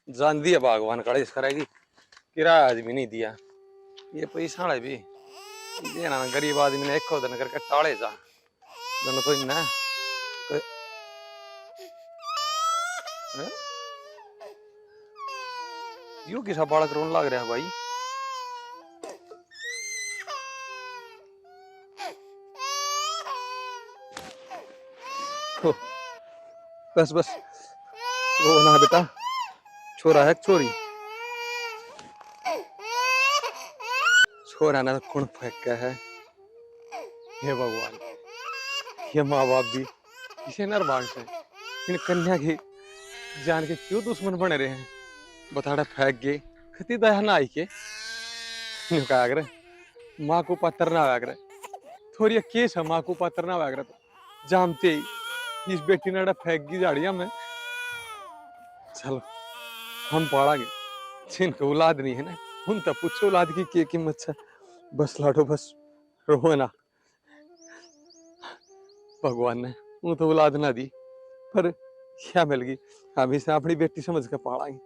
जान दिया भगवान कड़ेस करेगी किराया आज भी नहीं दिया। ये पैसा भी देना ना गरीब आदमी ने एक दिन करके टाले जा दोनों तो इन्ना यू किसा बालक रोन लग रहा है भाई। बस बस रो ना बेटा, छोरा है छोरी, छोरा ना कौन फेंक के है। हे भगवान, ये माँ बाप भी इसे नरबान से इन कन्या की जान के क्यों दुश्मन बने रहे हैं। बताड़ा फेंक गए खती दया ना आई के कहा करे माँ को पत्थर ना आया करे थोड़ी केस है माँ को पत्थर ना आया करे तो जानते ही इस बेटी ने फेंक गई झाड़िया में। चलो हम पढ़ागे जिनको औलाद नहीं है ना उन तक पूछो औलाद की क्या कीमत है। बस लाडो बस रो ना, भगवान ने वो तो औलाद ना दी पर क्या मिल गई, हम इसे अपनी बेटी समझ के पालांगे।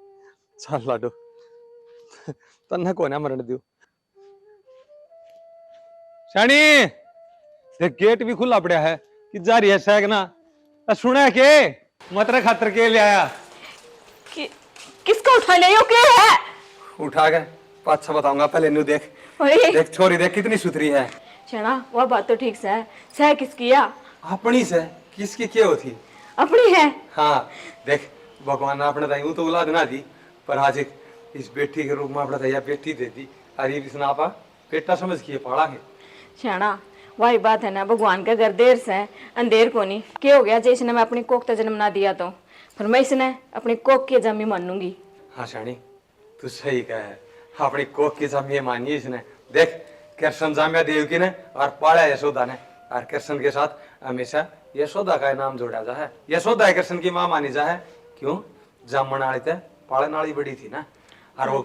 चल लाडो तन्ने को ना मरण दियो। शानी देख गेट भी खुला पड़ा है कि जा रही है सैग ना सुना के मतरे खातर के ले आया किसको उठा ले क्या है? उठा के पाछा बताऊंगा पहले न्यू देख देख छोरी देख कितनी सुथरी है। चना वह बात तो ठीक से है किसकी है? अपनी से किसकी क्या होती अपनी है। हाँ देख भगवान ने अपने दाई तो औलाद ना दी पर आज एक इस बेटी के रूप में अपना दया बेटी दे दी। अरे इसना आपा बेटा समझ के पाला है। शाना वही बात है ना, भगवान का घर देर से अंधेर को नहीं क्या हो गया जैसे मैं अपनी कोख का जन्म ना दिया तो फिर मैं इसने अपनी कोख की जमी मानूंगी। हाँ शानी तू सही कह है, अपनी कोख की जमी मानिए इसने। देख कृष्ण जामिया देवकी ने और पाला यशोदा ने और कृष्ण के साथ हमेशा यशोदा का नाम जोड़ा जा है। यशोदा कृष्ण की माँ मानी जा है। क्यों जामन आली थे पालन वाली बड़ी थी ना और वो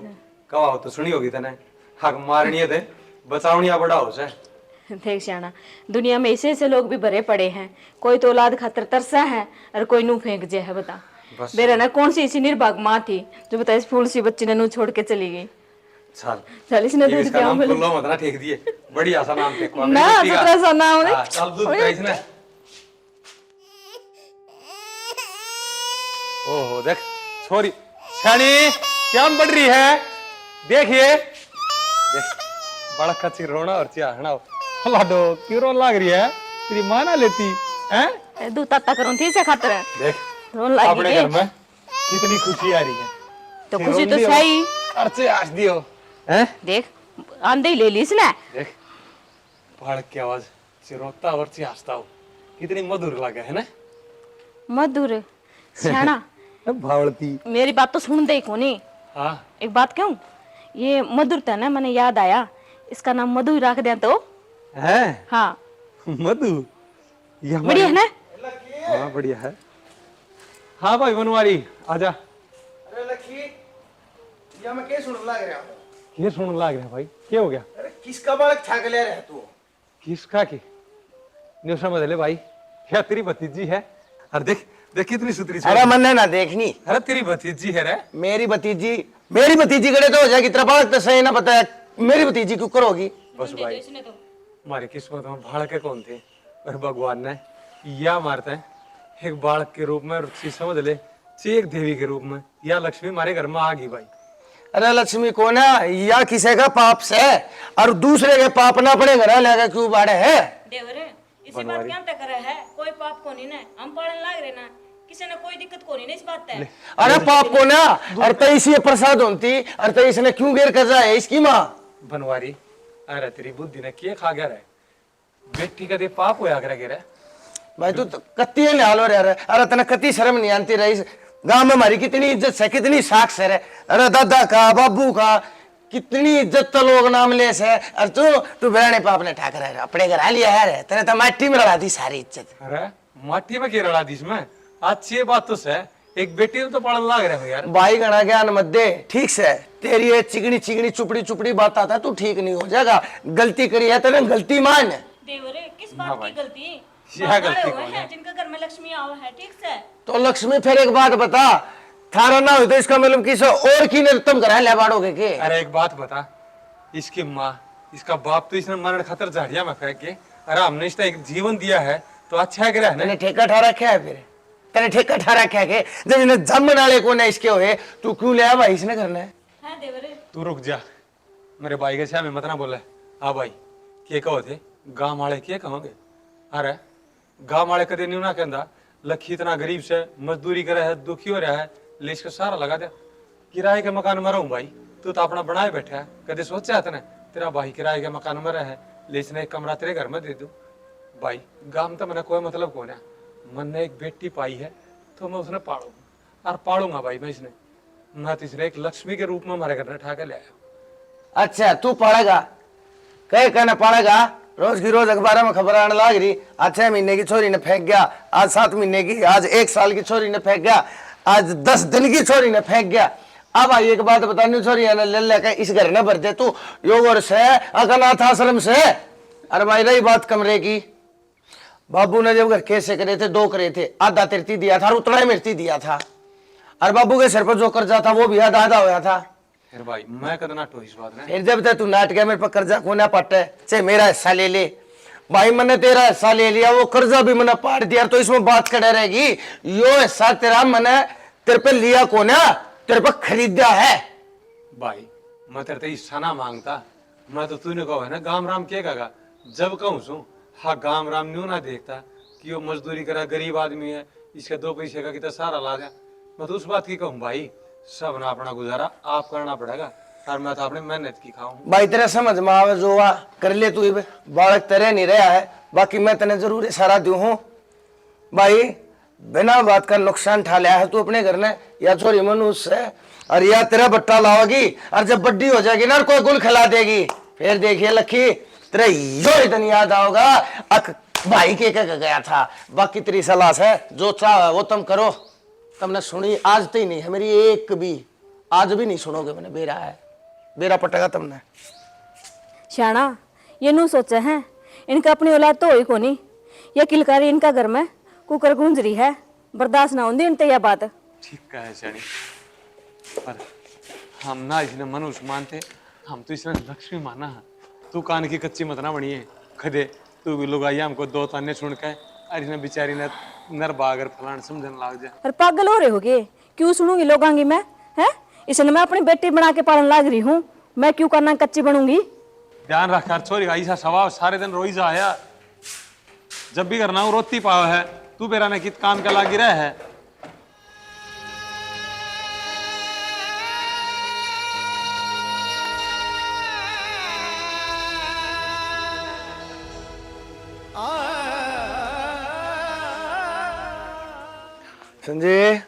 कहा तो सुनी होगी तेने हक मारनी थे बचावनिया बड़ा हो जाए। देख श्याना दुनिया में ऐसे ऐसे लोग भी भरे पड़े हैं, कोई तो औलाद खातर तरसा है और कोई नू फेंक जे है। बता मेरा ना कौन सी ऐसी निर्भाग माँ थी जो बता इस फूल सी बच्ची ने नू छोड़ के चली गई। चल इसने दूध पिया मत ना ठीक दिए बढ़िया सा नाम फेंको ना सत्रह सा नाम है। चल दूध पिया इसने। ओहो देख छोरी छानी क्या बढ़ रही है देखिए देख बड़ा कच्ची रोना और चिया हनाओ लाडो क्यों रो लग रही है तेरी मां ना लेती हैं दूध तत्ता करूं थी से खातर देख रोन लगी अपने घर में कितनी खुशी आ रही है तो खुशी तो सही अर्चे आज दियो हैं देख आंधे ही ले ली इसने। देख पहाड़ की आवाज चिरोता और चिहासता हो कितनी मधुर लगे है ना मधुर श्याना भावड़ती मेरी बात तो सुन दे कोनी। हाँ एक बात कहूं ये मधुरता ना मैंने याद आया इसका नाम मधु ही रख दिया तो है। हाँ मधु ये बढ़िया है ना। हाँ बढ़िया है। हाँ भाई बनवारी आजा। अरे लकी या मैं क्या सुन लग रहा हूँ? ये सुन लग रहा भाई क्या हो गया? अरे किसका बालक छाक ले रहा तू? किसका की न्यू समझ ले भाई क्या तेरी भतीजी है। अरे देख देख कितनी सुथरी। अरे मन ना देखनी। अरे तेरी भतीजी है रे। मेरी भतीजी कड़े तो हो जाएगी तेरा बालक तो सही ना पता है मेरी भतीजी क्यों करोगी? बस भाई हमारी किस्मत में बालक के कौन थे और भगवान ने या मारते हैं एक बालक के रूप में रुचि समझ ले एक देवी के रूप में या लक्ष्मी हमारे घर में आ गई भाई। अरे लक्ष्मी को ना या किसी का पाप से और दूसरे के पाप ना अपने घर लगा क्यों बाड़े है देवरे इसी बात क्या तक रहा है कोई पाप को नहीं ना हम पढ़ने लग रहे ना किसी ने कोई दिक्कत को नहीं इस बात है। अरे पाप को ना और तेईस ये प्रसाद होती और तेईस ने क्यों घेर कर रहा है इसकी माँ बनवारी। अरे तेरी बुद्धि ने क्या खा गया रे बेटी का दे पाप होया करे गे रे भाई तू तो कत्ती हाल हो रहा है। अरे तना कत्ती शर्म नहीं आती रही गांव में हमारी कितनी इज्जत है कितनी साख है। अरे दादा का बाबू का कितनी इज्जत तो लोग नाम ले से और तू बेड़े पाप ने ठाक रहा है अपने घर आ लिया है तेने तो माटी में लड़ा दी सारी इज्जत। अरे माटी में क्या लड़ा दी इसमें अच्छी बात तो है एक बेटी तो पढ़ लग रहा है यार। भाई गणा ज्ञान मत दे ठीक से तेरी ये चिकनी चिकनी चुपड़ी चुपड़ी बात आता तू ठीक नहीं हो जाएगा। गलती करी है तेने गलती मान। देवरे किस बात की गलती? यह गलती कौन है? जिनका घर में लक्ष्मी आवा है ठीक से तो लक्ष्मी फिर एक बात बता थारा ना हो तो इसका मतलब किसी और की ने तुम घर ले बाड़ोगे के? अरे एक बात बता, इसकी माँ इसका बाप तो इसने मरण खतर झाड़िया में फेंक के, अरे हमने इसने एक जीवन दिया है तो अच्छा है ना। तने ठेका ठा रखा है फिर? तने ठेका ठा रखा है के? जब इन्हें जम नाले को ना इसके हुए तू क्यों ले आया भाई इसने करना है? तू रुक जा, मेरे भाई के सामने मत ना बोले। हाँ भाई के कहो थे गांव वाले के कहोगे? अरे गांव वाले कदे नहीं ना कहता लखी इतना गरीब से मजदूरी करे है, दुखी हो रहा है, ले इसका सारा लगा दे किराए के मकान में रहूं। भाई तू तो अपना बनाए बैठा है, कदे सोचा तने तेरा भाई किराए के मकान में रहे, ले इसने एक कमरा तेरे घर में दे दूं। भाई गांव में तो मैंने कोई मतलब कौन है, मन ने एक बेटी पाई है तो मैं उसने पालूंगा और पालूंगा भाई मैं इसने। मैं तो इसने एक लक्ष्मी के रूप में हमारे घर में ठा के ले आया। अच्छा तू पढ़ेगा कहे कहना पढ़ेगा? रोज की रोज अखबार में खबर आने लग रही, आज 6 महीने की छोरी ने फेंक गया, आज 7 महीने की, आज 1 साल की छोरी ने फेंक गया, आज 10 दिन की छोरी ने फेंक गया। अब भाई एक बात बतानी, छोरी ले लेकर इस घर न भर दे तू योगर से अनाथ आश्रम से। अरे भाई रही बात कमरे की, बाबू ने जब घर कैसे करे थे 2 करे थे, आधा तिरती दिया था और उतना ही मिर्ती दिया था, और बाबू के सिर पर जो कर्जा था वो भी आधा आधा होया था। फिर भाई मैं कद नाटो इस बात में। फिर जब तक तू नाट गया मेरे पर कर्जा कोना पटे चाहे मेरा हिस्सा ले ले। भाई मैंने तेरा हिस्सा ले लिया, वो कर्जा भी मैंने पाट दिया, तो इसमें बात खड़े रहेगी यो हिस्सा तेरा मैंने तेरे पे लिया कोना, तेरे पे खरीदा है। भाई मैं तेरे से हिस्सा ना मांगता, मैं तो तूने कहो है ना गाम राम के कहा जब कहूँ सू हाँ गाम राम न्यू ना देखता कि वो मजदूरी करा गरीब आदमी है, इसके 2 पैसे का कितना सारा ला जा। मैं तो उस बात की कहूँ भाई सब ना अपना गुजारा आप करना पड़ेगा और मैं तो अपनी मेहनत की खाऊं। भाई तेरा समझ में आवे जो आ कर ले तू, बालक तेरे नहीं रहा है, बाकी मैं तेने जरूर इशारा दू हूँ। भाई बिना बात का नुकसान ठा लिया है तू अपने घर ने, या छोरी मनुष्य है और या तेरा बट्टा लाओगी, और जब बड्डी हो जाएगी ना कोई गुल खिला देगी, फिर देखिए लखी तेरे यो इतनी याद आओगा अक भाई के गया था। बाकी तेरी सलाह है जो चाह वो तुम करो। तुमने सुनी आज तो ही नहीं है मेरी एक भी, आज भी नहीं सुनोगे मैंने, बेरा है बेरा पटेगा तुमने। श्याणा ये नू सोचा है इनका अपनी औलाद तो होई को नहीं, ये किलकारी इनका घर में कुकर गूंज रही है, बर्दाश्त ना होती इनते यह बात। ठीक कहे शानी, पर हम ना इसने मनुष्य मानते, हम तो इसने लक्ष्मी माना है। तू कान की कच्ची मत ना बनिए खदे, तू भी लोग आई हमको 2 ताने सुन के और इसने बेचारी ने नर बागर फलान समझने लग जाए। पर पागल हो रहे होगे, क्यों सुनूंगी लोगांगी मैं है? इसने मैं अपनी बेटी बना के पालन लाग रही हूँ, मैं क्यों करना कच्ची बनूंगी? ध्यान रख कर छोरी ऐसा स्वभाव सारे दिन रोई जा आया, जब भी करना हो रोती पाव है, तू बेरा ने कित काम के लागी रहे है। संजय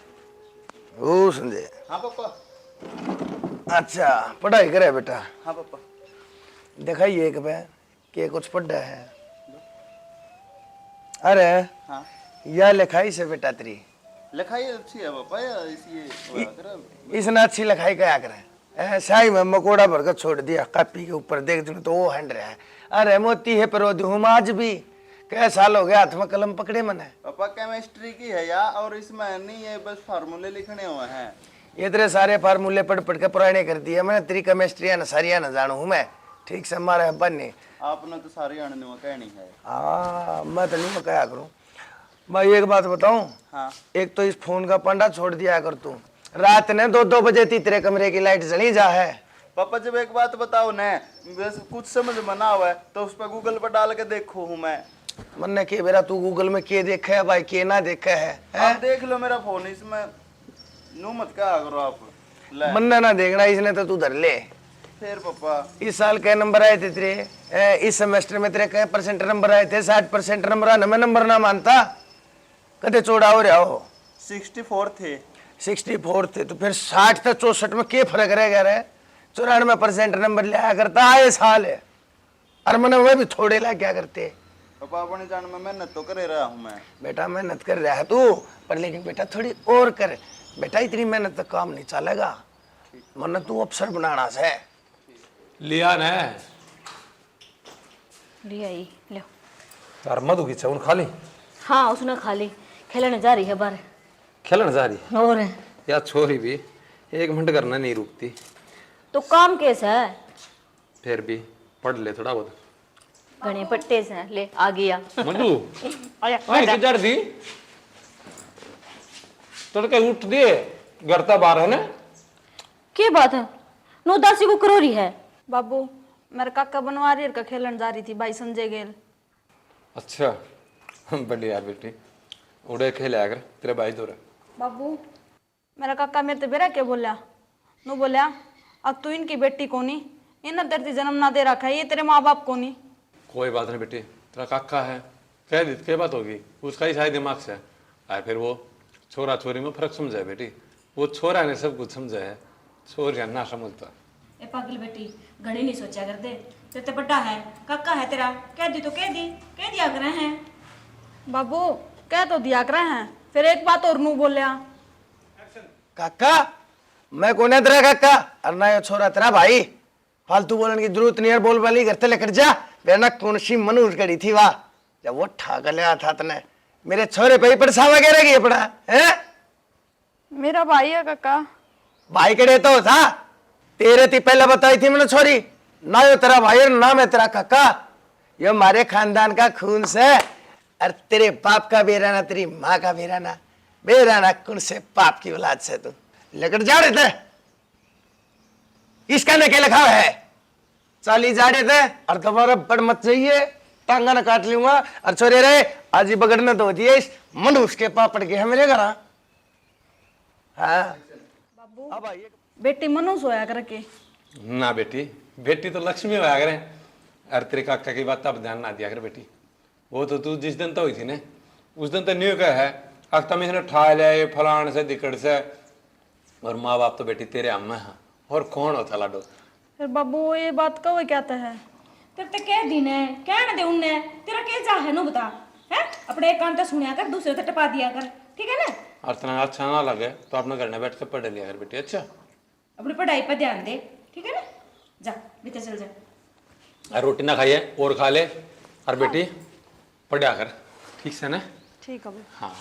ओ संजय। हाँ पापा। अच्छा पढ़ाई करे बेटा? हाँ पापा। दिखाइए एक बार के कुछ पढ़ा है। अरे हाँ यह लिखाई से बेटा तेरी लिखाई अच्छी है पापा, या इसी इसने अच्छी लिखाई क्या करे? शाही में मकोड़ा भरकर छोड़ दिया, कॉपी के ऊपर देख दूं तो वो हंड रहा है। अरे मोती है पर हूँ आज भी, क्या साल हो गया हाथ में कलम पकड़े मैंने। पापा केमिस्ट्री की है या, और इसमें नहीं है बस फार्मूले लिखने हुए हैं। ये तेरे सारे फार्मूले पढ़ पढ़ के पुराने कर दिए मैंने, तेरी केमिस्ट्री ना सारिया ना जानू हूँ मैं ठीक से, हमारे अब्बा ने। आपने तो सारी आने में कहनी है। हाँ मैं तो नहीं क्या करूँ भाई, एक बात बताऊँ? हाँ एक तो इस फोन का पंडा छोड़ दिया कर तू, रात ने 2-2 बजे तेरे कमरे की लाइट जली जा है। पापा जब एक बात बताओ न, बस कुछ समझ में ना हुआ तो उस पर गूगल पर डाल के देखो हूँ मैं। मन्ने के बेरा तू गूगल में के देखे है भाई, के ना देखे है? आप देख लो मेरा फोन, इसमें नू मत क्या करो आप। मन्ने ना देखना, इसने तो तू धर ले। फिर पापा इस साल क्या नंबर आए थे तेरे? इस सेमेस्टर में तेरे क्या % नंबर आए थे? 60% नंबर आने में नंबर ना मानता कदे चौड़ा हो रहा हो। 64 थे। 64 थे तो फिर 60 से 64 में क्या फर्क रह गया रे? 94% नंबर लिया करता आए साल है, और मैंने वह भी थोड़े ला क्या करते। पापा अपने जान में मेहनत तो कर रहा हूँ मैं। बेटा मेहनत कर रहा है तू, पर लेकिन बेटा थोड़ी और कर बेटा, इतनी मेहनत तो काम नहीं चलेगा, वरना तू अफसर बनाना से। लिया ने लिया ही ले। तार मधु की चाउन खा ली? हाँ उसने खा ली, खेलने जा रही है बाहर। खेलन जा रही? और या छोरी भी 1 मिनट करना नहीं रुकती। तो काम कैसा है? फिर भी पढ़ ले थोड़ा बहुत। घने पट्टे से ले आ गया। मधु आया, आई आजा। किधर दी? तड़के उठ दिए घर ता बाहर है ना? क्या बात है? नो दासी को करोरी है। बाबू मेरे काका बनवारी का खेलन जा रही थी भाई संजय गेल। अच्छा बढ़िया यार बेटी, उड़े खेला कर तेरे भाई तो बाबू मेरा काका मेरे तो बेरा क्या बोलिया, नो बोलिया अब तू इनकी बेटी कोनी, इन धरती जन्म ना दे रखा है, ये तेरे माँ बाप कोनी। कोई बात नहीं बेटी, तेरा काका है, कह दी क्या बात होगी, उसका ही शायद दिमाग से है। फिर वो छोरा छोरी में फर्क समझा है बेटी, वो छोरा ने सब कुछ समझा है, छोरिया ना समझता। ए पागल बेटी, घड़ी नहीं सोचा कर दे, तेरे तो बड़ा है, काका है तेरा, कह दी तो कह दी, कह दिया कर हैं। बाबू कह तो दिया कर हैं, फिर एक बात और नू बोलिया। काका मैं कौन है तेरा काका? अरे ना ये छोरा तेरा भाई, फालतू बोलने की जरूरत नहीं है, बोल वाली घर से लेकर जा। बेना कौन सी मनुष्य करी थी वाह, जब वो ठाक लिया था तने मेरे छोरे पे ही पड़सा वगैरह की पड़ा है। मेरा भाई है काका। भाई कड़े तो था तेरे थी पहले बताई थी मैंने छोरी, ना यो तेरा भाई और ना मैं तेरा काका, यो हमारे खानदान का खून से। अरे तेरे बाप का बेरा ना तेरी माँ का बेरा ना, बेरा ना कौन से पाप की औलाद से तू लेकर जा रहे थे, इसका ने क्या लिखा है? चाली जा रहे थे और दोबारा बड़ मत चाहिए, टांगा ना काट लूंगा। और छोरे रे आज ही बगड़ना तो होती है, इस मनुष्य के पापड़ के है मेरे घर। हाँ बाबू बेटी मनु सोया कर के। ना बेटी, बेटी तो लक्ष्मी होया करे। अरे तेरे काका की बात अब ध्यान ना दिया कर बेटी, वो तो तू जिस दिन तो हुई थी ने उस दिन तो न्यू का है, अब तम इसने ठा लिया फलान से दिक्कत से, और माँ बाप तो बेटी तेरे अम्मा है, और कौन होता लाडो। फिर बाबू ये बात कहो क्या है? तेरे तो कह दी ने, कहने दे उन्ने, तेरा क्या जा है नो बता, है? अपने एक कान तो सुनिया कर, दूसरे तो टपा दिया कर, ठीक है ना? और तना अच्छा ना लगे तो अपने घर में बैठ के पढ़ लिया कर बेटी। अच्छा अपनी पढ़ाई पर ध्यान दे, ठीक है ना? जा भीतर चल जा। और रोटी ना खाइए और खा ले, और बेटी पढ़ा कर, ठीक से ना? ठीक है। हाँ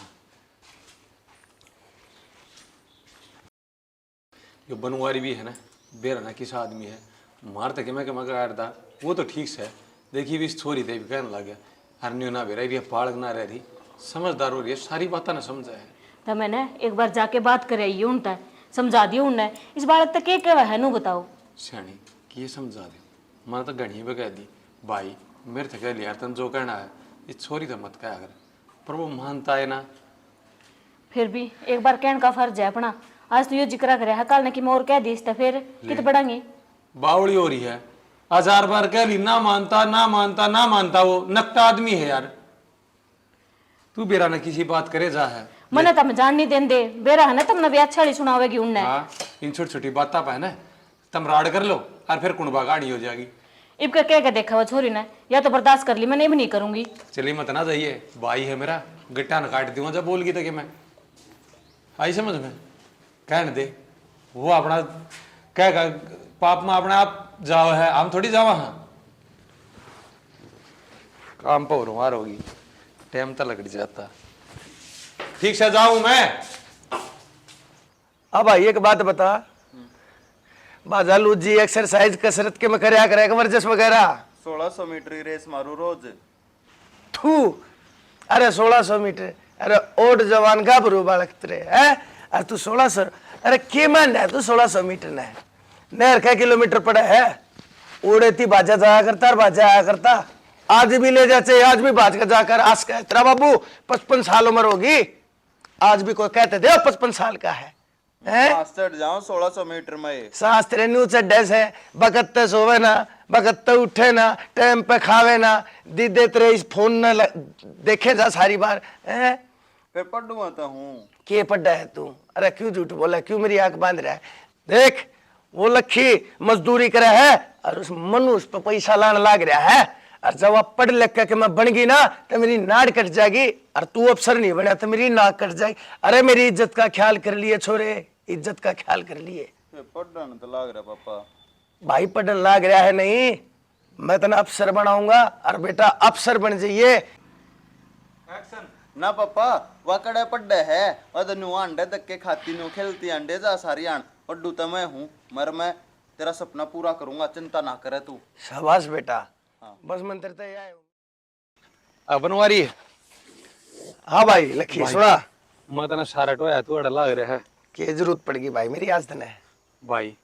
जो बनवारी भी है ना, बेरना किस आदमी है, मार तक मैं था वो तो ठीक से है, देखिए भी इस छोरी थे भी कहने लग गया, हरनी ना बेरा रही पालक ना रह रही, समझदार हो रही है, सारी बातें ना समझा है। तो मैंने एक बार जाके बात कराई उनसे, समझा दी उनने, इस बालक तक क्या क्या है नो बताओ। सियाणी कि ये समझा दे, मैंने तो गणी पे कह दी भाई मेरे थे कह लिया तुम जो कहना है, इस छोरी तो मत कहा कर, पर वो मानता है ना। फिर भी एक बार कहने का फर्ज है अपना, आज तो ये जिक्र करे है, कल ने कि मैं और कह दी तो फिर कित बढ़ाएंगे। बावड़ी हो रही है, 1000 बार कह ली ना मानता ना मानता ना मानता, वो नकटा आदमी है यार। तू बेरा ना किसी बात करे जा है, मने तम जान नहीं देंदे, बेरा है ना तुमने भी अच्छा सुनावेगी उनने। हाँ इन छोटी छोटी बात पे है ना तुम राड कर लो और फिर कुंडबा गाड़ी हो जाएगी। इब का क्या देखा वो छोरी ने, या तो बर्दाश्त कर ली, मैं नहीं करूंगी। चलिए मत ना जाइए, भाई है मेरा, गट्टा न काट दूंगा जब बोल गई था कि मैं आई समझ में, कहने दे वो अपना कह पाप में अपने आप जाओ है, हम थोड़ी जावा। हाँ काम पर मार होगी, टाइम तो लग जाता। ठीक से जाऊं मैं। अब भाई एक बात बता, बाजालू जी एक्सरसाइज कसरत के में करया करे वर्जिश वगैरह? 1600 मीटर की रेस मारू रोज। थू अरे 1600 मीटर, अरे ओड जवान गाभरू बालक तेरे है, अरे तू 1600, अरे के मान है तू 1600 मीटर ने नहर का किलोमीटर पड़ा है, उड़े थी बाजा जाया करता और बाजा आया करता, आज भी ले जाते, आज भी बाज का जाकर आस का तेरा बाबू 55 साल उम्र होगी, आज भी कोई कहते थे 55 साल का है। चढ़ जाऊं 1600 मीटर में, सांस तेरे न्यू चड्डे से, बकत्ते सोवे ना, बकत्ते उठे ना, टाइम पे खावे ना, दीदे तेरे इस फोन ना देखे जा सारी बार है। फिर पढ़ूंगा तो हूँ के पड्डा है तू? अरे क्यों झूठ बोला, क्यों मेरी आंख बांध रहा है? देख वो लखी मजदूरी करे है और उस मनुष्य पे पैसा लाने लाग रहा है, और जब आप पढ़ लिख के मैं बन गई ना तो मेरी नाड़ कट जाएगी, और तू अफसर नहीं बना तो मेरी नाक कट जाएगी। अरे मेरी इज्जत का ख्याल कर लिए छोरे, इज्जत का ख्याल कर लिए। पढ़ना तो लाग रहा पापा। भाई पढ़न लाग रहा है नहीं, मैं तना अफसर बनाऊंगा, और बेटा अफसर बन जाइए। ना पापा वाकड़े पड्डे है और नु अंडे धक्के खाती नु खेलती अंडे जा सारी आन पड्डू तो मैं हूँ मर मैं तेरा सपना पूरा करूंगा चिंता ना करे तू। शाबाश बेटा। हाँ। बस मंत्र तो यह है। अब बनवारी हाँ भाई लखी भाई। सुना मैं तना सारा टोया तू अड़ा लाग रहा है के जरूरत पड़ेगी भाई मेरी आज तने। भाई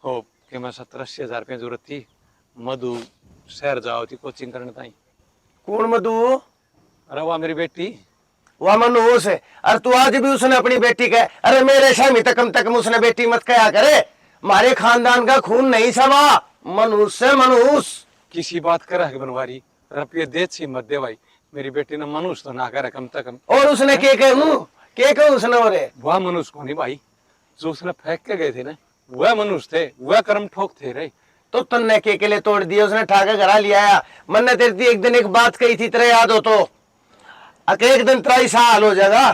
हो कि मैं 70-80 हजार रुपये जरूरत थी मधु शहर जाओ थी कोचिंग करने ताई। कौन मधु? अरे वाह मेरी बेटी वह मनहूस है। अरे तू आज भी उसने अपनी बेटी कह, अरे मेरे शामी तकम तक उसने बेटी मत कहा करे, मारे खानदान का खून नहीं समा। मनहूस से मनहूस किसी बात कर है बनवारी रुपये दे छी मत दे भाई मेरी बेटी ने मनुष्य तो ना करे कम से कम। और उसने के कहूं के कहूं उसने और वह मनुष्य को नहीं भाई जो उसने फेंक के गए थे ना वह मनुष्य थे वह कर्म ठोक थे रे। तो तन्ने के लिए तोड़ दिया उसने ठाके घरा लिया आया। मन ने तेरी एक दिन एक बात कही थी तेरे याद हो तो एक दिन तेरा ऐसा हाल हो जाएगा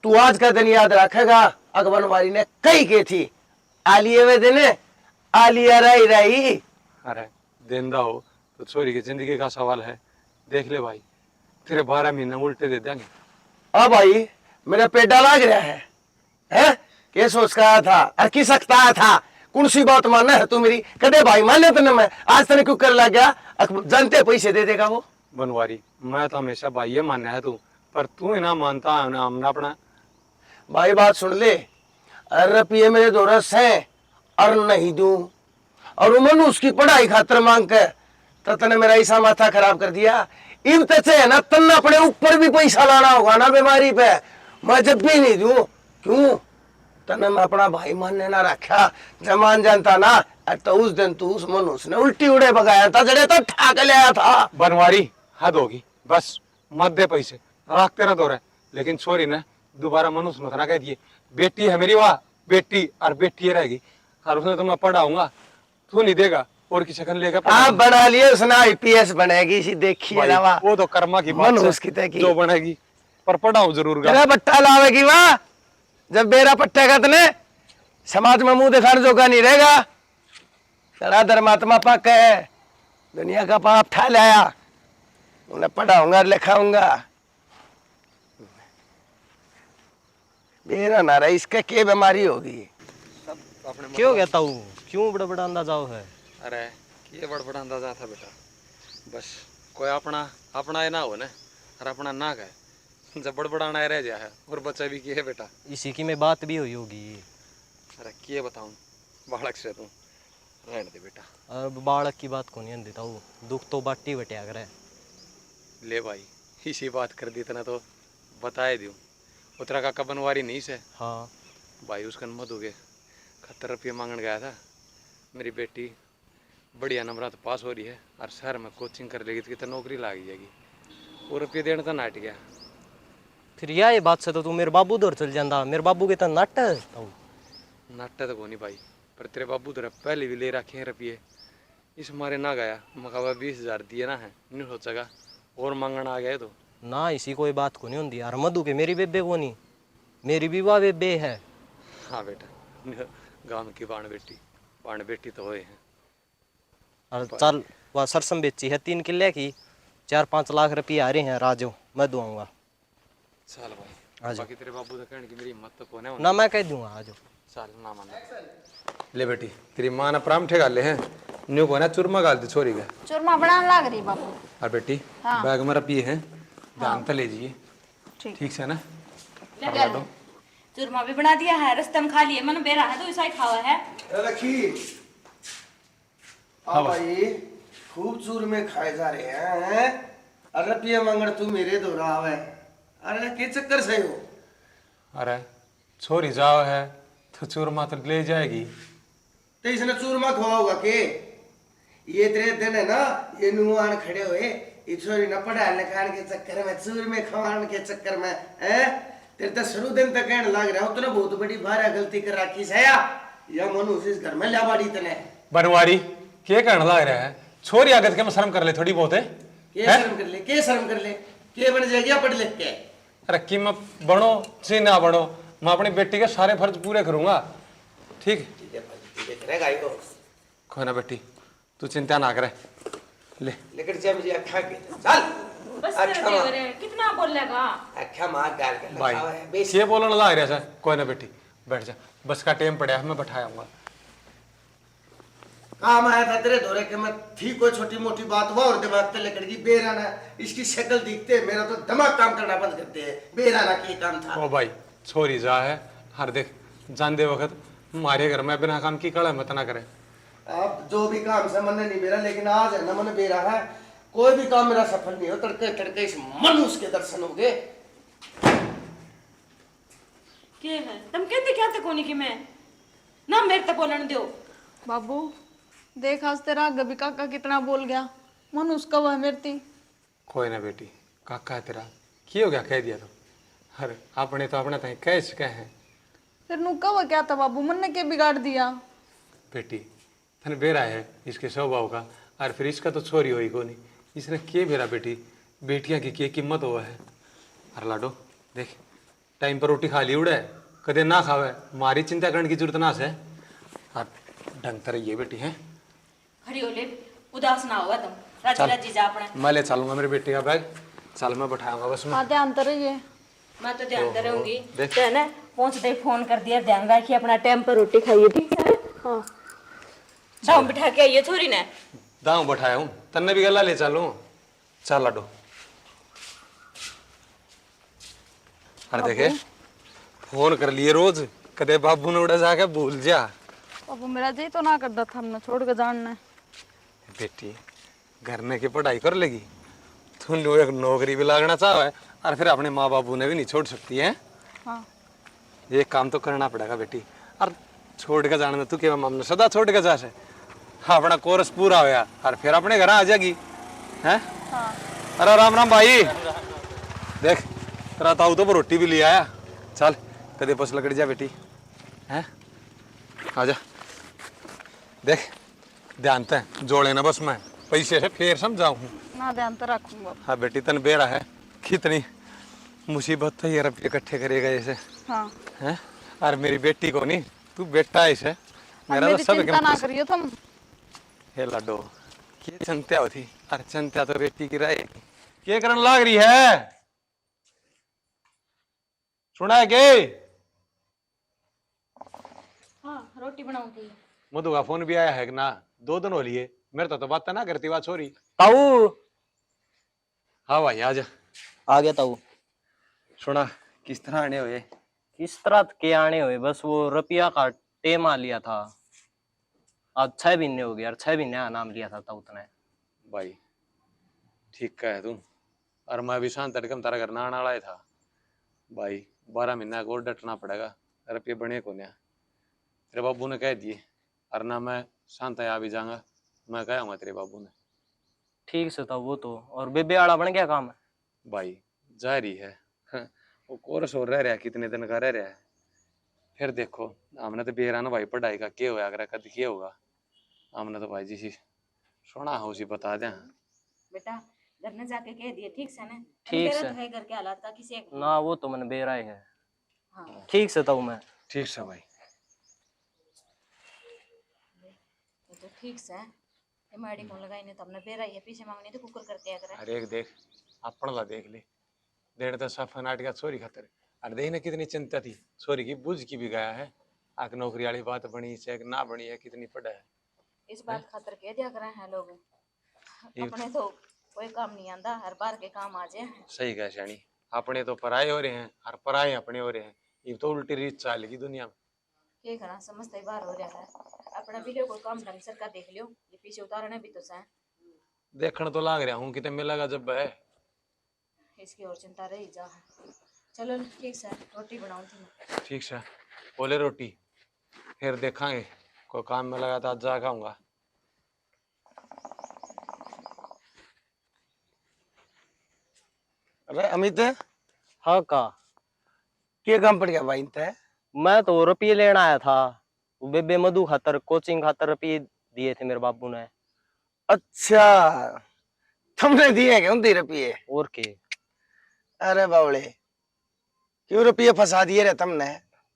तू आज का दिन याद रखेगा। अकबरवारी ने कही की थी आलिया वे दिन आलिया रही रही। अरे देंदा हो तो छोरी की जिंदगी का सवाल है देख ले भाई तेरे 12 महीने उल्टे दे देंगे। अब भाई मेरा पेटा लाग रहा है क्या सोच का आया था और की सकता आया था कौन सी बात मानना है तू मेरी कदे भाई मान ले तने मैं आज तने क्यों कर लग गया जानते पैसे दे देगा वो। बनवारी मैं तो हमेशा भाई ये मानना है तू पर तू ही ना मानता है ना हमने अपना। भाई बात सुन ले अरे रुपये मेरे दो रस है और नहीं दूं और उमन उसकी पढ़ाई खातर मांग कर तो तने मेरा ऐसा माथा खराब कर दिया। इन तचे है ना तन अपने ऊपर भी पैसा लाना होगा ना बीमारी पे मैं जब भी नहीं दूं क्यों तने मैं अपना भाई मानने ना रखा जमान जानता ना तो उस दिन तू उस मनुष्य ने उल्टी उड़े बगाया था जड़े तो ठाक ले आया था। बनवारी हद होगी बस मत दे पैसे राख तेरा दौर है लेकिन छोरी ने दोबारा मनुष्य मत ना कह दिए बेटी है मेरी वाह बेटी और बेटी रहेगी और उसने तो मैं पढ़ाऊंगा तू नहीं देगा और की शक्ल लेगा आप बना लिए उसने IPS बनेगी इसी देखिए ना वाह वो तो कर्मा की बात मनुष्य है, की तय की। जो बनेगी पर पढ़ाऊ जरूर गा। तेरा बट्टा लावेगी वाह जब बेरा पट्टेगा तने समाज में मुंह दिखाने जोगा नहीं रहेगा। सड़ा धर्मात्मा पक है दुनिया का पाप ठा लाया उन्हें पढ़ाऊंगा लिखाऊंगा बेरा ना रहा इसका क्या बीमारी होगी। क्यों हो गया ताऊ क्यों बड़बड़ांदा जाओ है। अरे ये बड़बड़ा अंदाजा था बेटा बस कोई अपना अपना ना हो ना और अपना ना कहे जब बड़बड़ाना रह जाए और बच्चा भी किए बेटा इसी की में बात भी हुई होगी। अरे किए बताऊं बालक से तू रहने दे बेटा। अब बालक की बात को नहीं आंदी ताऊ दुख तो बाटी बटिया करे। ले भाई इसी बात कर दी तना तो बताए दूं उतरा काका बनवारी नहीं से। हाँ भाई उसका मधु के 70 रुपये मांगने गया था मेरी बेटी बढ़िया नंबर तो पास हो रही है और शहर में कोचिंग कर लेगी तो कितना नौकरी लग जाएगी वो रुपये देने तो नाट गया। फिर यह बात से तो तू मेरे बाबू दौर चल जाता मेरे बाबू के तो नट है ताऊ। नाटा तो नहीं भाई पर तेरे बाबू तो पहले भी ले रखे हैं रुपये इस मारे ना गया मकाबा 20,000 दिए ना है नहीं सोचेगा और मांगना आ गया तो ना इसी कोई बात को नहीं होती यार मधु के मेरी बेबे को नहीं मेरी भी वाह बेबे है। हाँ बेटा गांव की बाण बेटी तो हुए हैं और चल वह सरसम बेची है 3 किले की 4-5 लाख रुपये आ रहे हैं राजो मैं दूंगा। चल भाई आजा। बाकी तेरे बाबू तो कहने की मेरी हिम्मत तो कोने ना मैं कह दूंगा आज चल ना मान ले बेटी तेरी माँ ने परामठे गाल ले हैं न्यू को ना चूरमा गाल दी छोरी का चूरमा बनाने लग रही बापू। और बेटी हाँ। बैग में रुपये हैं ध्यान तो ले जाइए ठीक। ठीक से ना लगा दो चूरमा भी बना दिया है रस्ते में खा लिए मन बेरा है तो ऐसा ही खावा है। रखी हाँ भाई खूब चूर में खाए जा रहे हैं अरे रुपये मांगड़ तू मेरे दोरा आवे अरे के चक्कर से हो। अरे छोरी जाओ है तो चूरमा तो ले जाएगी तो इसने चूरमा खवाओगा के ये तेरे दिन है ना ये नुआन खड़े हुए ये छोरी न पढ़ाने लिखाने के चक्कर में चूर में खवाने के चक्कर में है तेरे तो शुरू दिन तक कहने लग रहा हो तूने बहुत बड़ी भारी गलती कर रखी है या मनुष्य इस घर में ला बाड़ी तने बनवारी के कहने लग रहा है छोरी आगत के में शर्म कर ले थोड़ी बहुत है के शर्म कर ले के शर्म कर ले के बन जाएगी पढ़ लिख के। अरे कि मैं बनो ची ना बनो मैं अपनी बेटी के सारे फर्ज पूरे करूंगा ठीक कोई ना बेटी तू चिंता ना करे ले लेकर जा मुझे अखा के चल बस कर देवर है, कितना बोलेगा। अच्छा मां डाल के भाई लगावा है बेस ये बोलने लगा रहा सर, कोई ना बेटी बैठ जा, बस का टाइम पड़ा है, मैं बैठाऊंगा। काम आया था तेरे धोरे के, मैं थी कोई छोटी मोटी बात हुआ और दिमाग पे लकड़ की बेराना। इसकी शक्ल दिखते मेरा तो दिमाग काम करना बंद करते हैं। बेराना की काम था। ओ भाई छोरी जा है, हर देख जान दे वक्त हमारे घर में बिना काम की कड़ा मत ना करे। अब जो भी काम से मन नहीं मेरा, लेकिन आज है ना मन बेरा है। कोई भी काम मेरा सफल नहीं हो, तड़के तड़के इस मनुष्य के दर्शन हो गए। के है तुम कहते क्या थे कोनी की मैं ना मेरे तो बोलन दो। बाबू देख आज तेरा गभी काका कितना बोल गया, मन उसका वह मेरी थी। कोई ना बेटी, काका है तेरा, की हो गया कह दिया तो, अरे अपने तो अपने तय कह चुके हैं। फिर नू कब क्या था बाबू, मन ने के बिगाड़ दिया। बेटी थन बेरा है इसके स्वभाव का, और फिर इसका तो छोरी हुई को नहीं, इसने के बेरा बेटी, बेटियां की कीमत हुआ है। अरे लाडो देख टाइम पर रोटी खा ली उड़े, कदे ना खावे, मारी चिंता करने की जरूरत ना से। और ढंग तरह ये बेटी है, खड़ी हो ले, उदास ना होगा तुम, राजी राजी जा अपने। मैं ले चलूंगा मेरे बेटे का बैग, चल मैं बैठाऊंगा बस में। हाँ ध्यान तो रहिए। मैं तो ध्यान रहूंगी, देख। तो है ना पहुंचते फोन कर दिया, ध्यान रखिए अपना, टाइम पर रोटी खाइए, ठीक है। हाँ दाम बिठा के आइए छोरी ने। दाऊ बैठाया हूँ, तन्ने भी गला ले चलूं, चल लाडो। अरे देखे फोन कर लिए रोज, कदे बाबू ने उड़ा जाके भूल जा। बाबू मेरा जी तो ना करता था, हमने छोड़ के जानना। बेटी घर में की पढ़ाई कर लेगी, तू एक नौकरी भी लागना चाहे, और फिर अपने माँ बाबू ने भी नहीं छोड़ सकती है। हाँ ये काम तो करना पड़ेगा बेटी, और छोड़ के जाने में तू क्या मामला सदा छोड़ के जा से, अपना कोर्स पूरा होया और फिर अपने घर आ जाएगी हैं। अरे राम राम भाई, देख तेरा ताऊ तो रोटी भी ले आया, चल कदे पस लकड़ जा बेटी हैं, आजा। देख ध्यान ते जोड़े ना बस, मैं पैसे से फिर समझाऊँ। ना ध्यान तो रखूंगा। हाँ बेटी तन बेरा है, कितनी मुसीबत तो ये रुपये इकट्ठे करेगा ऐसे हाँ हैं, और मेरी बेटी को नहीं, तू बेटा है इसे मेरा तो मेरी सब चिंता ना करियो तुम। हे लाडो ये चिंता होती, अरे चिंता तो बेटी की रहे, क्या करने लाग रही है, सुना है के? हाँ रोटी बनाऊंगी। मधु का फोन भी आया है कि ना, 2 दिन हो लिए, मेरे तो बात ना करती बात छोरी। ताऊ हाँ भाई आजा। आ गया ताऊ। सुना किस तरह आने हुए? किस तरह के आने हुए, बस वो रुपया का टेम आ लिया था, आज 6 महीने हो गए, और 6 महीने का नाम लिया था ताऊ तने। भाई ठीक कहे तुम, और मैं भी शांत तड़कम तारा घर ना आने वाला ही था भाई, 12 महीना को डटना पड़ेगा, रुपये बने को नहीं, तेरे बाबू ने कह दिए, और ना मैं शांत आ भी जाऊंगा, मैं कहूँगा तेरे बाबू ने। ठीक से ताऊ, वो तो, और बेबे आड़ा बन गया काम। भाई जारी है, वो कोर्स हो रह कितने दिन का रह रहा है, फिर देखो हमने तो बेरान भाई पढ़ाई का क्या होया, अगर कद क्या होगा, हमने तो भाई जी सी सोना हो उसी बता दें। बेटा घर में जाके कह दिए, ठीक से ना, ठीक मेरा से। तो है घर के हालात का किसी एक। ना वो तो मन बेरा ही है। हाँ ठीक से ताऊ मैं। ठीक से भाई। ये तो ठीक से है, ये माड़ी कौन लगाई नहीं तो हमने बेरा ही है, पीछे मांगनी तो कुकर करते आ करे। अरे एक देख अपन ला देख ले, डेढ़ तो सफा नाटिका छोरी खातर, अरे देख ना कितनी चिंता थी, छोरी की बुझ की भी गया है, आक नौकरी वाली बात बनी से ना बनी है, कितनी पड़ा है। इस बात खातर कह दिया करे हैं लोग, अपने तो कोई काम नहीं आंदा, हर बार के काम आ जाए। सही कहा शानी, अपने तो पराये हो रहे हैं और पराये अपने हो रहे हैं, ये तो उल्टी रीत चालेगी दुनिया में। ये करना समझते ही बाहर हो रहा है, अपना भी लो कोई काम ढंग से का देख लियो, ये पीछे उतारने भी तो सह, देखने तो लाग रहा हूँ कितने मिलेगा जब है, इसकी और चिंता रही जा। चलो ठीक से रोटी बनाऊं थी मैं। ठीक से बोले रोटी, फिर देखांगे कोई काम में लगा तो आज जा खाऊंगा। अरे अमित हाँ का, क्या काम पड़ गया भाई इनते? मैं तो रुपये लेना आया था, वो बेबे मधु खातर कोचिंग खातर रुपये दिए थे मेरे बाबू ने। अच्छा तुमने दिए क्या उन रुपये? और के? अरे बावड़े क्यों रुपये फंसा दिए रे तुमने?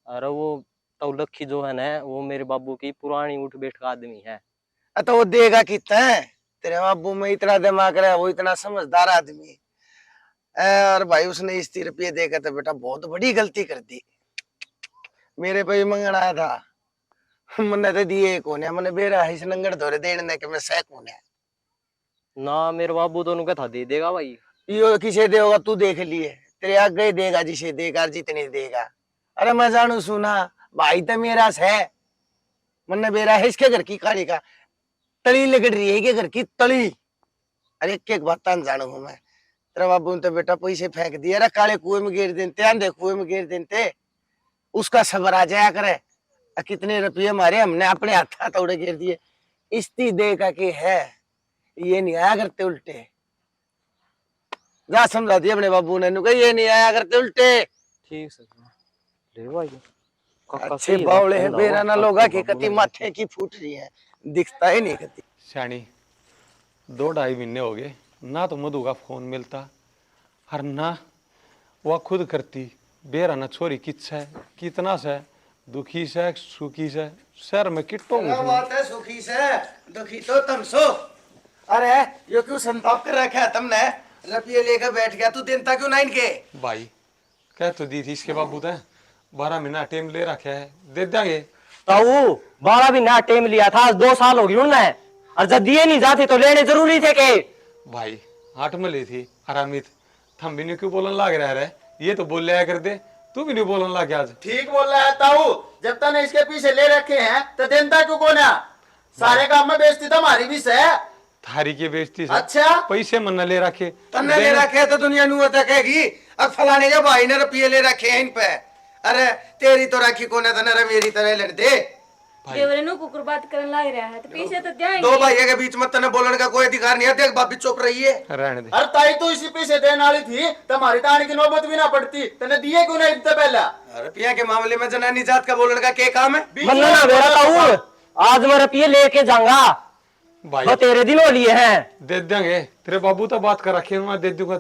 अरे वो तो लक्की जो है ना, वो मेरे बाबू की पुरानी उठ बैठ का आदमी है। तो वो देगा कितना है? तेरे बाबू में इतना दिमाग रहा, वो इतना समझदार आदमी, और भाई उसने 30 रुपये देकर तो बेटा बहुत बड़ी गलती कर दी। मेरे पे भी मंगन आया था, मैंने तो दिए कोने, मैंने बेरा इस नंगड़ धोरे देने के मैं सह कोने। ना मेरे बाबू दोनों का था दे देगा भाई। यो किसे देगा तू देख लिए, तेरे आगे ही देगा जिसे देगा जितने देगा। अरे मैं जानू सुना भाई तो मेरा है, मैंने बेरा है इसके घर की काली का तली लगड़ रही है, के घर की तली। अरे एक एक बात जानू हूं मैं, तेरा बाबू ने तो बेटा पैसे फेंक दिए, अरे काले कुएं में गिर देते, आंधे कुएं में गिर देते, उसका सबर आ जाया करे। कितने रुपये मारे हमने अपने हाथ तोड़े गिर दिए, इस्ती दे का के है, ये नहीं आया करते उल्टे। जा समझा दिया अपने बाबू ने, ये नहीं आया करते उल्टे। ठीक है ले भाई। अच्छे बावले है, बेरा ना लोगा की कति माथे की फूट रही है, दिखता ही नहीं कति। शानी 2-2.5 महीने हो गए ना तो मधु का फोन मिलता और ना वह खुद करती। बेरा ना छोरी किच है, कितना से दुखी से सुखी से शहर में किट्टो बात है सुखी से दुखी तो तुम सो। अरे यो क्यों संताप कर रखा है तुमने, रुपये लेकर बैठ गया तू, देता क्यों ना इनके। भाई कह तो दी थी इसके बाबू ने 12 महीना टाइम ले रखा है, दे देंगे। ताऊ 12 भी ना टाइम लिया था, 2 साल हो गई उन्हें, और जब दिए नहीं जाते तो लेने जरूरी थे के। भाई 8 में ली थी आरामित, थम भी नहीं क्यों बोलन लग रहा है, ये तो बोल लिया कर दे, तू भी नहीं बोलन लग गया आज। ठीक बोल रहा है ताऊ, जब तक इसके पीछे ले रखे हैं तो देता क्यों कौन है। सारे काम में बेइज्जती तो हमारी भी है। थारी की बेइज्जती से अच्छा पैसे मन ले रखे, तन्ने ले रखे तो दुनिया नु कहेगी अब फलाने के भाई ने रुपये ले रखे हैं इन पे। अरे तेरी तो राखी कोने तने मेरी तरह लड़ दे। देवरे नु कुकुर बात करने लग रहा है तो पीछे तो जाएंगे। दो भाइयों के बीच में तने बोलने का कोई अधिकार नहीं है, देख भाभी चुप रही है। रहने दे। अरे ताई तो इसी पीछे देने वाली थी, तुम्हारी ताने की नौबत भी ना पड़ती, तने दिए क्यों नहीं इतना पहला। रुपया के मामले में जनानी जात का बोलने का क्या काम है। मन्ना ना बेरा ताऊ, आज मैं रुपये लेके जाऊंगा भाई वो तेरे दिन हो लिए हैं। दे देंगे, तेरे बाबू तो बात कर रखे, मैं दे दूंगा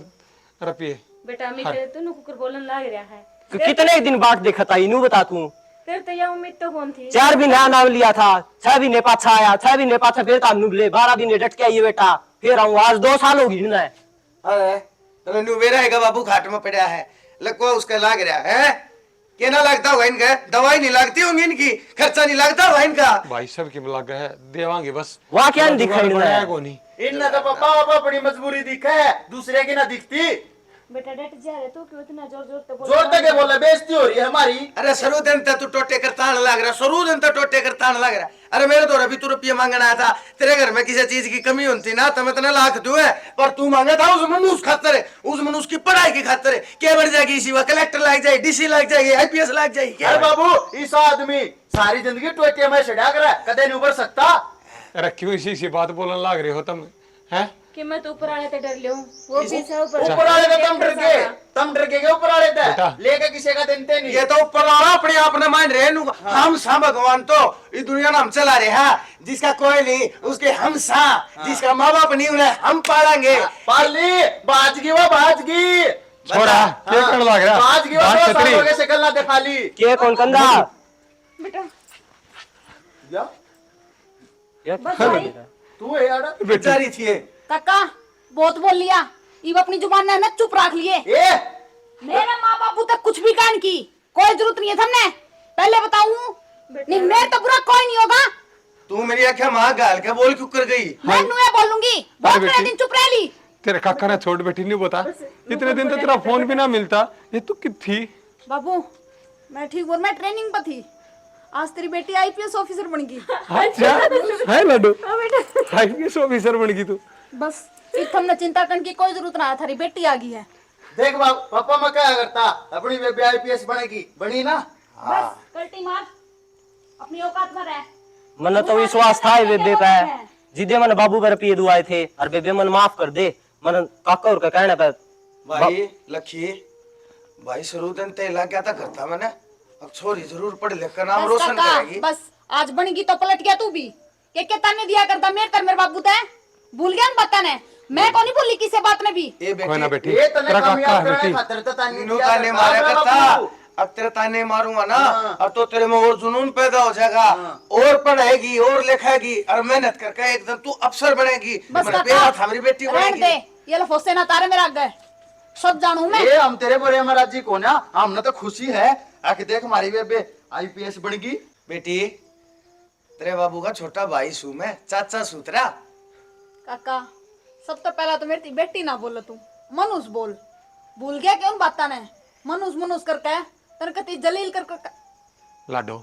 रुपये। बेटा मैं तो नु कुकुर बोलन लग रहा है। कितने दिन बाद देखा था इनू बता तू। फिर तो यह उम्मीद तो कौन थी। 4 भी नया नाम लिया था, 6 भी ने पाछा आया, 6 भी ने पाछा फिर तानू ले, 12 भी ने डट के आई बेटा, फिर आऊं आज 2 साल हो गई ना। अरे तने नु बेरा है बाबू घाट में पड़ा है, लगवा उसका लाग रहा है, क्या ना लगता होगा इनका, दवाई नहीं लगती होंगी इनकी, खर्चा नहीं लगता होगा इनका। भाई सब की लग है, देवांगे बस। वहाँ क्या दिखाई बनाया को नहीं। इनने तो पापा अपनी मजबूरी दिखा है, दूसरे की ना दिखती। बेटा डट जा रे तू, क्यों इतना जोर जोर से बोल जोर तक बोला, बेइज्जती हो रही है हमारी। अरे सरू दिन तक तू टोटे करता लग रहा, सरू दिन तक टोटे करता लग रहा। अरे मेरे तो अभी तू रुपये मांगना आया था, तेरे घर में किसी चीज की कमी होती ना तो मैं तेने लाख दूं है, पर तू मांगा था उस मनुष्य खातर है, उस मनुष्य की पढ़ाई की खातर है। क्या बढ़ जाएगी इसी वक्त, कलेक्टर लग जाए, डीसी लग जाएगी, आईपीएस लग जाएगी। अरे बाबू इस आदमी सारी जिंदगी टोटे में छड़ा कर कदे नहीं उबर सकता। अरे क्यों इसी बात बोलन लग रहे हो तुम, हैं? कि मैं तो ऊपर आने ते डर लियो, वो पीछे ऊपर ऊपर वाले तो तुम डर के ऊपर वाले बेटा। लेके किसी का देते नहीं। ये तो ऊपर वाला अपने आप ने मान रहे हैं, हम सा भगवान तो इस दुनिया में हम चला रहे हैं, जिसका कोई नहीं उसके हम सा, जिसका माँ बाप नहीं उन्हें हम पालेंगे। पाली बाजगी वो बाजगी छोड़ा क्या करने लग रहा, बाजगी वो बात 2 साल छतरी। हो गए शकल ना दिखा ली। के कौन कंधा बेटा ये बस भाई तू है यार बेचारी थी काका बहुत बोल लिया, इब अपनी जुबान ने चुप रख लिए। ए मेरे माँ बापू तक कुछ भी कहने की कोई जरूरत नहीं है, तुमने पहले बताऊं नहीं, मेरे तो बुरा कोई नहीं होगा। तू मेरी आंखें मां गाल के बोल क्यों कर गई। मैं नुए बोलूंगी, बहुत बेटी। दिन चुप रह ली। तेरे काका ने छोड़ बैठी नहीं बता, इतने दिन तो तेरा फोन भी ना मिलता, ये तू कि थी। बाबू मैं ठीक हूँ, मैं ट्रेनिंग पर थी, आज तेरी बेटी आईपीएस ऑफिसर बन गई। अच्छा है लड्डू, आईपीएस ऑफिसर बन गई तू। बस फिर तुमने चिंता करने की कोई जरूरत ना, थारी बेटी आ गई है। देख पापा मैं क्या करता, अपनी बेबी आईपीएस बनेगी, बनी ना। बस कल्टी मार, अपनी औकात में रह। मन तो विश्वास था बेबे पे, जिदे मन बाबू पर रुपये दुआए थे और बेबे मन माफ कर दे, मन काका और का कहने पे। भाई लखी भाई शुरू दिन ते लग गया था करता मैंने, अब छोरी जरूर पढ़ लिख कर नाम बस रोशन काका, करेगी। बस आज बनेगी तो पलट गया तू भी, के ताने दिया करता मेरे तर मेरे बाबू ते भूल गया ना बताने, मैं कौन नहीं भूली किसी बात में भी। ए कोई ना बेटी बेटी, ये तने तेरा काका कामयाब है करने बेटी। खातिर तो तानी मीनू दिया ताने करता, मारा मेरा करता, बाबू। अब तेरे ताने मारूंगा ना, अब तो तेरे में और जुनून पैदा हो जाएगा, और पढ़ेगी और लिखेगी और मेहनत करके एकदम तू अफसर बनेगी। बस मेरा काका बेटा था मेरी बेटी रहने दे, बनेगी। ये लो फोसे ना तारे मेरे आगे। सब जानू मैं। ए हम तेरे बोरे महाराज जी को ना, हमने तो खुशी है आके देख हमारी बेबे आईपीएस बन गई। बेटी तेरे बाबू का छोटा भाई सू मैं, चाचा सूतरा। काका सब तो पहला तो मेरी बेटी ना बोलो तू, मनुष बोल। भूल गया क्यों बात ने? मनुष मनुष करके तेरे कति जलील कर लाडो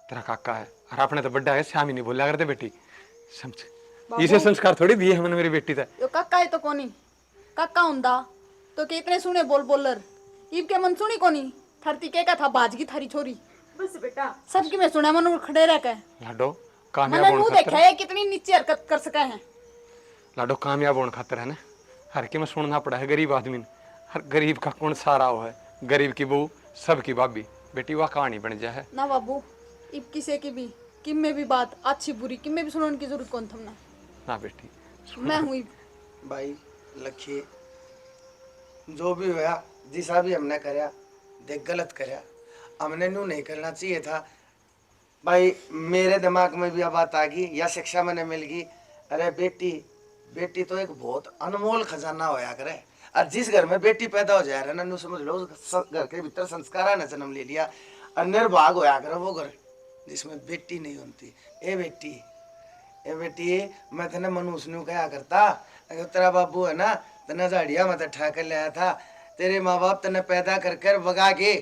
तेरा काका है और आपने तो बड्डा है, श्याम ही नहीं बोला करते बेटी, समझ इसे संस्कार थोड़ी दिए हमने मेरी बेटी था। यो काका है तो कोनी काका हुंदा तो के इतने सुने बोल बोलर इब के मन सुनी कोनी थरती के का था बाजगी थारी छोरी। बस बेटा सबकी मैं सुना मन खड़े रह के लाडो कामयाब मैंने होने मुंह खातिर देखा है कितनी नीची हरकत कर सका है। लाडो कामयाब होने खातिर है ना, हर के में सुनना पड़ा है गरीब आदमी ने, हर गरीब का कौन सारा हो है, गरीब की बहू सबकी भाभी, बेटी वह कहानी बन जाए है ना बाबू इब किसे की भी किम में भी बात अच्छी बुरी किम में भी सुनने की जरूरत कौन थमना। ना बेटी। मैं हुई भाई लखी जो भी हुआ जिसा भी हमने करया देख गलत करया, हमने नू नहीं करना चाहिए था भाई। मेरे दिमाग में भी अब बात आ गई या शिक्षा मैंने मिल गई। अरे बेटी बेटी तो एक बहुत अनमोल खजाना होया करे, और जिस घर में बेटी पैदा हो जाए ना नू समझ लो उस घर के भीतर संस्कार ने जन्म ले लिया। और निर्भाग होया करे वो घर जिसमें बेटी नहीं होती। ए बेटी मैं तेने मनुष्य नू कहा करता, अगर तेरा बाबू है ना तेने झाड़िया मत ठा कर लाया था, तेरे माँ बाप तेने पैदा कर कर बगा के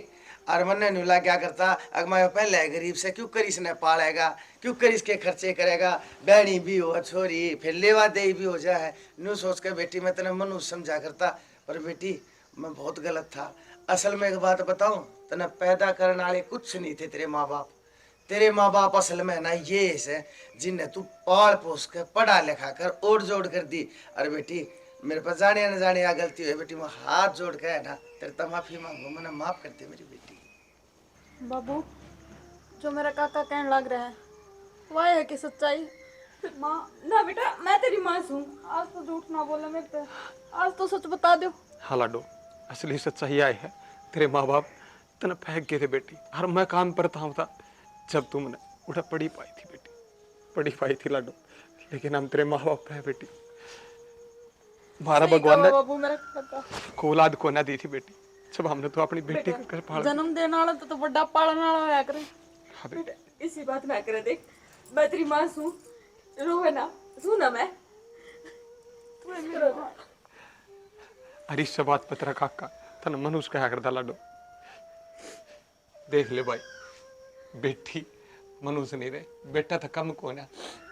और मन्ने नुला क्या करता, अगर मैं पहले गरीब से क्यों कर इसने पालेगा, क्यों कर इसके खर्चे करेगा, बहनी भी हो छोरी फिर लेवा दे भी हो जाए, नू सोच कर बेटी मैं तेने मनुष्य समझा करता। पर बेटी मैं बहुत गलत था। असल में एक बात बताऊं, तेने पैदा करने वाले कुछ नहीं थे तेरे माँ बाप। तेरे माँ बाप असल में ना ये है जिन्हें तू पाल पोस कर पढ़ा लिखा कर ओढ़ जोड़ कर दी। अरे बेटी मेरे पास जाने न जाने या गलती हुई बेटी, मैं हाथ जोड़ के है ना तेरे तो माफी मांगू, मैंने माफ कर दे मेरी बेटी। बाबू जो मेरा काका कहने लग रहा है वह है कि सच्चाई। माँ ना बेटा मैं तेरी माँ हूँ। आज तो झूठ ना बोले मेरे पे, आज तो सच बता दो। हाँ लाडो असली सच्चाई आई है, तेरे माँ बाप तेने फेंक गए थे बेटी, और मैं काम पर था जब तुमने उठा पढ़ी पाई थी बेटी, पढ़ी पाई थी लाडो, लेकिन हम तेरे माँ बाप है बेटी। हमारा भगवान ने बाबू मेरा काका को औलाद को ना दी थी बेटी, जब हमने तो अपनी बेटी का घर पाला। जन्म देने वाला तो बड़ा पालने वाला होया करे। हाँ बेटी इसी बात में करे देख मैं तेरी माँ हूँ, रोवे ना सुना मैं अरे इस बात पर तेरा काका तने मनुष्य कहा करता लाडो। देख ले भाई बेटी मनुष्य नहीं रहे, बेटा तो कम कौन है,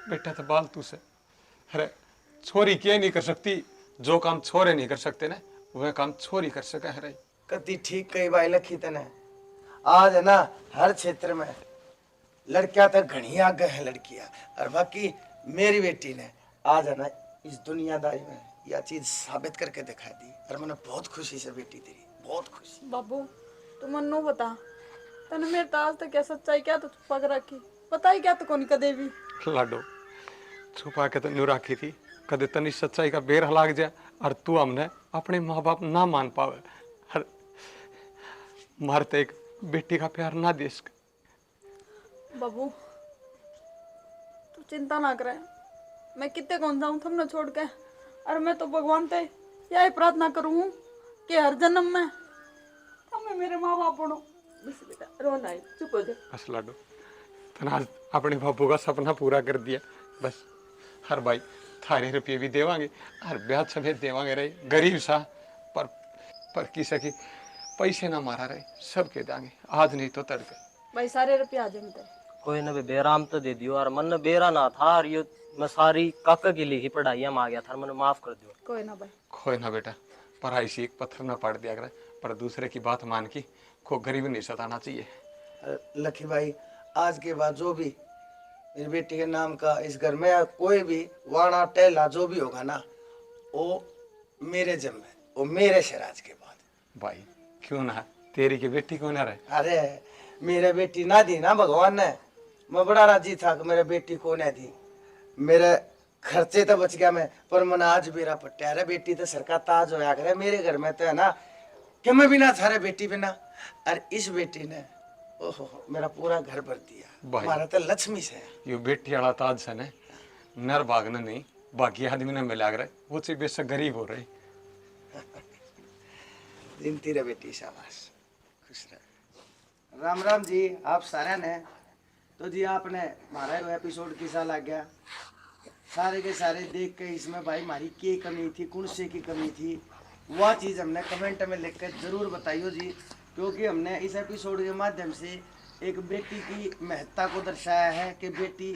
बेटा तो बालतू से। अरे छोरी क्या नहीं कर सकती, जो काम छोरे नहीं कर सकते ना वह काम छोरी कर सका है। कति ठीक कही भाई लखी तने। आज है ना हर क्षेत्र में लड़कियां तो घनी आगे है लड़कियां, और बाकी मेरी बेटी ने आज है ना इस दुनियादारी में यह चीज साबित करके दिखा दी, और मैंने बहुत खुशी से बेटी तेरी बहुत खुशी। बाबू तू मन नो बता तने मेरे तो आज तक क्या सच्चाई क्या तो छुपा कर रखी, बताई क्या तो कौन कदे भी। लाडो छुपा के तो न्यू रखी थी, कदे तनी सच्चाई का बेर लाग जाए और तू हमने अपने माँ बाप ना मान पावे, हर मारते एक बेटी का प्यार ना दे सके। बाबू तू चिंता ना करे, मैं कितने कौन जाऊं तुमने छोड़ के, और मैं तो भगवान से यही प्रार्थना करूँ कि हर जन्म में हमें मेरे माँ बाप बनो। बस बेटा रोना है चुप हो जा। बस लाडो तना आज अपने बापू का सपना पूरा कर दिया। बस हर भाई थारे रुपये भी देवांगे हर ब्याज समेत देवांगे रहे, गरीब सा पर किसी की पैसे ना मारा रहे, सब के देंगे आज नहीं तो तड़के। भाई सारे रुपये आ जाते कोई ना बेराम तो दे दियो, और मन बेरा ना था, और ये मैं सारी काका की लिखी पढ़ाई में आ गया था, मैंने माफ कर दियो। कोई ना भाई खोए ना बेटा, पढ़ाई से एक पत्थर ना पड़ दिया करे, पर दूसरे की बात मान की को गरीब नहीं सताना चाहिए। लखी भाई आज के बाद जो भी मेरी बेटी के नाम का इस घर में कोई भी वाणा टेला जो भी होगा ना वो मेरे जिम्मे, वो मेरे शराज के बाद। भाई क्यों ना तेरी की बेटी क्यों ना रहे। अरे मेरे बेटी ना दी ना भगवान ने, मैं बड़ा राजी था कि मेरे बेटी को ने दी, मेरे खर्चे तो बच गया मैं, पर मन आज मेरा पट्टा है बेटी तो सरकार ताज होया करे मेरे घर में तो है ना कि मैं बिना थारे बेटी बिना, और इस बेटी ने ओहो मेरा पूरा घर भर दिया, भाई। हमारा तो लक्ष्मी से है। यो बेटी वाला ताज से ने नर भागने नहीं बाकी आदमी ने मिला करे, वो से बेशक गरीब हो रहे। जिनती रहे बेटी, शाबाश, खुश रहे। राम राम जी, आप सारे ने तो जी आपने हमारा वो एपिसोड किसा लग गया, सारे के सारे देख के इसमें भाई हमारी क्या कमी थी, कौन से की कमी थी, वह चीज़ हमने कमेंट में लिख कर ज़रूर बताइयो जी, क्योंकि हमने इस एपिसोड के माध्यम से एक बेटी की महत्ता को दर्शाया है कि बेटी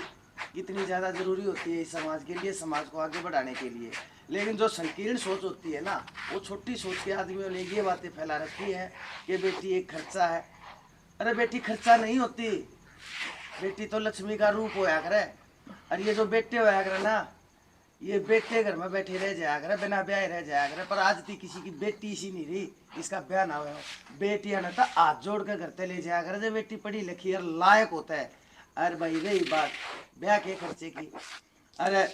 कितनी ज़्यादा ज़रूरी होती है इस समाज के लिए, समाज को आगे बढ़ाने के लिए। लेकिन जो संकीर्ण सोच होती है ना, वो छोटी सोच के आदमियों ने ये बातें फैला रखी है कि बेटी एक खर्चा है। अरे बेटी खर्चा नहीं होती, बेटी तो लक्ष्मी का रूप होया करे। और ये जो बेटे होया करे ना, ये बेटे घर में बैठे रह जाया करे, बिना ब्याह रह जाया करे। पर आज थी किसी की बेटी सी नहीं रही, इसका ब्याह ना हो, बेटियां ने तो हाथ जोड़ कर घर ते ले जाया करे जब बेटी पढ़ी लिखी और लायक होता है। अरे भाई रही बात ब्याह के खर्चे की, अरे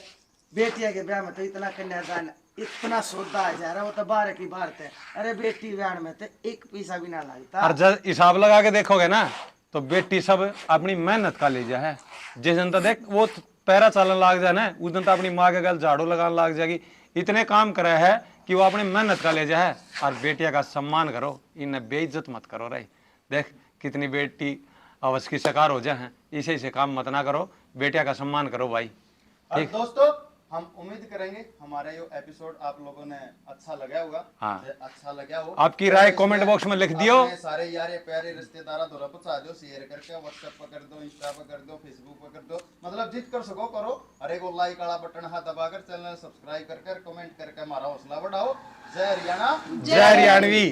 बेटिया के ब्याह में तो इतना कन्यादान, इतना सौदा आ जा रहा, वो तो बाहर की बात है। अरे बेटी ब्याह में तो एक पैसा भी ना लगता। और जब हिसाब लगा के देखोगे ना, तो बेटी सब अपनी मेहनत का ले जा है। जिस दिन तो देख वो पैरा चलन लाग जाए ना, उस दिन तो अपनी माँ के गल झाड़ू लगाने लग जाएगी। इतने काम करे है कि वो अपनी मेहनत का ले जा है। और बेटिया का सम्मान करो, इन्हें बेइज्जत मत करो। रही देख कितनी बेटी अवश्य की शिकार हो जाए, इसे से काम मत ना करो, बेटिया का सम्मान करो भाई। और दोस्तों हम उम्मीद करेंगे हमारा ये एपिसोड आप लोगों ने अच्छा लगा होगा। हाँ। अच्छा लगा हो, आपकी राय कमेंट बॉक्स में लिख दियो। अपने सारे यारे प्यारे रिश्तेदारा धोरा पहुंचा दो, शेयर करके व्हाट्सएप पर कर दो, इंस्टा पर कर दो, फेसबुक पर कर दो, मतलब जित कर सको करो। और एक लाइक वाला बटन हाथ दबाकर चैनल सब्सक्राइब कर कमेंट करके हमारा हौसला बढ़ाओ। जय हरियाणा, जय हरियाणवी।